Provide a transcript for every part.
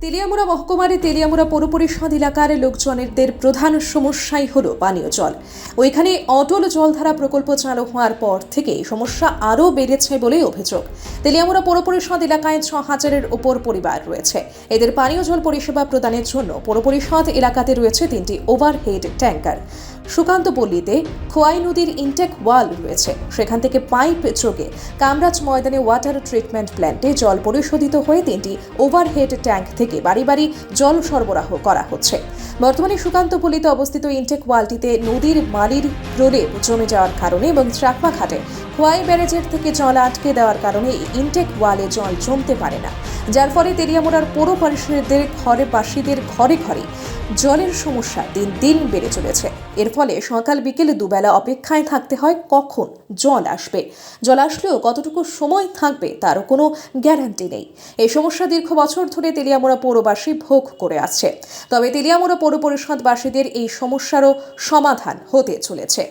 তেলিয়ামুড়া মহকুমার তেলিয়ামুড়া পৌর পরিষদ এলাকার লোকজনের প্রধান সমস্যাই হলো পানীয় জল। ওইখানে অটল জলধারা প্রকল্প চালু হওয়ার পর থেকে সমস্যা আরও বেড়েছে বলেই অভিযোগ। তেলিয়ামুড়া পৌর পরিষদ এলাকায় 6,000-এর ওপর পরিবার রয়েছে। এদের পানীয় জল পরিষেবা প্রদানের জন্য পৌর পরিষদ এলাকাতে রয়েছে 3টি ওভারহেড ট্যাঙ্কার। সুকান্তপল্লীতে খোয়াই নদীর ইনটেক ওয়াল রয়েছে, সেখান থেকে পাইপ যোগে কামরাজ ময়দানে ওয়াটার ট্রিটমেন্ট প্ল্যান্টে জল পরিশোধিত হয়ে 3টি ওভারহেড ট্যাঙ্ক থেকে বাড়ি বাড়ি জল সরবরাহ করা হচ্ছে। বর্তমানে সুকান্তপল্লীতে অবস্থিত ইনটেক ওয়ালটিতে নদীর বালির প্রলেপ জমে যাওয়ার কারণে এবং চাকমা ঘাটে খোয়াই ব্যারেজের থেকে জল আটকে দেওয়ার কারণে ইনটেক ওয়ালে জল জমতে পারে না, যার ফলে তেলিয়ামুড়ার পৌর পরিষদের বাসীদের ঘরে ঘরে জলের সমস্যা দিন দিন বেড়ে চলেছে। এর ফলে সকাল বিকেলে দুবেলা অপেক্ষায় থাকতে হয় কখন জল আসবে। জল আসলেও কতটুকু সময় থাকবে তারও কোনো গ্যারান্টি নেই। এই সমস্যা দীর্ঘ বছর ধরে তেলিয়ামুড়া পৌরবাসী ভোগ করে আসছে। তবে তেলিয়ামুড়া পৌর পরিষদবাসীদের এই সমস্যারও সমাধান হতে চলেছে।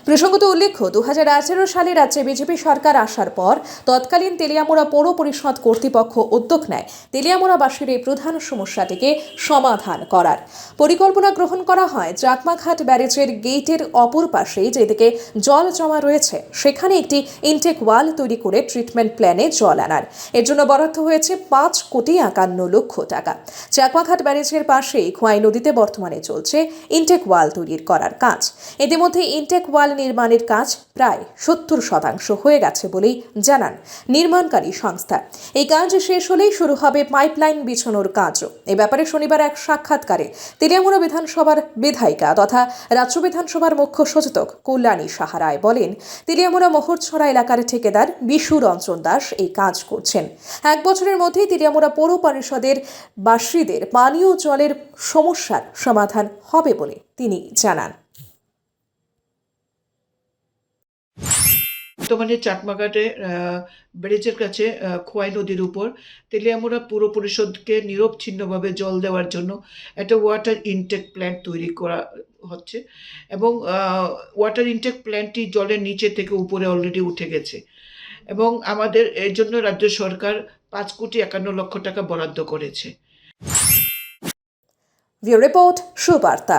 প্রসঙ্গত উল্লেখ্য, 2018 সালে রাজ্যে বিজেপি সরকার আসার পর তৎকালীন তেলিয়ামুড়া পৌর পরিষদ কর্তৃপক্ষ উদ্যোগ নেয় তেলিয়ামুড়াবাসীর এই প্রধান সমস্যাটিকে সমাধান করার। পরিকল্পনা গ্রহণ করা হয় চাকমাঘাট ব্যারেজের গেটের অপর পাশে যেদিকে জল জমা রয়েছে সেখানে একটি ইনটেক ওয়াল তৈরি করে ট্রিটমেন্ট প্ল্যানে জল আনার। এর জন্য বরাদ্দ হয়েছে 5,51,00,000 টাকা। চাকমাঘাট ব্যারেজের পাশেই খোয়াই নদীতে বর্তমানে চলছে ইনটেক ওয়াল তৈরির করার কাজ। ইতিমধ্যে ইনটেক ওয়াল নির্মাণের কাজ প্রায় 70% হয়ে গেছে বলেই জানান নির্মাণকারী সংস্থা। এই কাজ শেষ হলেই শুরু হবে পাইপলাইন বিছানোর কাজও। এ ব্যাপারে শনিবার এক সাক্ষাৎকারে তেলিয়ামুড়া বিধানসভার বিধায়িকা তথা রাজ্য বিধানসভার মুখ্য সচেতক কল্যাণী সাহা রায় বলেন, তেলিয়ামুড়া মোহরছড়া এলাকার ঠিকাদার বিশু রঞ্জন দাস এই কাজ করছেন। 1 বছরের মধ্যেই তেলিয়ামুড়া পৌর পরিষদের বাসীদের পানীয় জলের সমস্যার সমাধান হবে বলে তিনি জানান। বর্তমানে চাকমাঘাটে ব্যারেজের কাছে খোয়াই নদীর উপর তেলিয়ামুড়া পৌর পরিষদকে নিরবচ্ছিন্নভাবে জল দেওয়ার জন্য একটা ওয়াটার ইনটেক প্ল্যান্ট তৈরি করা হচ্ছে এবং ওয়াটার ইনটেক প্ল্যান্টটি জলের নিচে থেকে উপরে অলরেডি উঠে গেছে এবং আমাদের এর জন্য রাজ্য সরকার 5,51,00,000 টাকা বরাদ্দ করেছে। Bureau report, Subarta.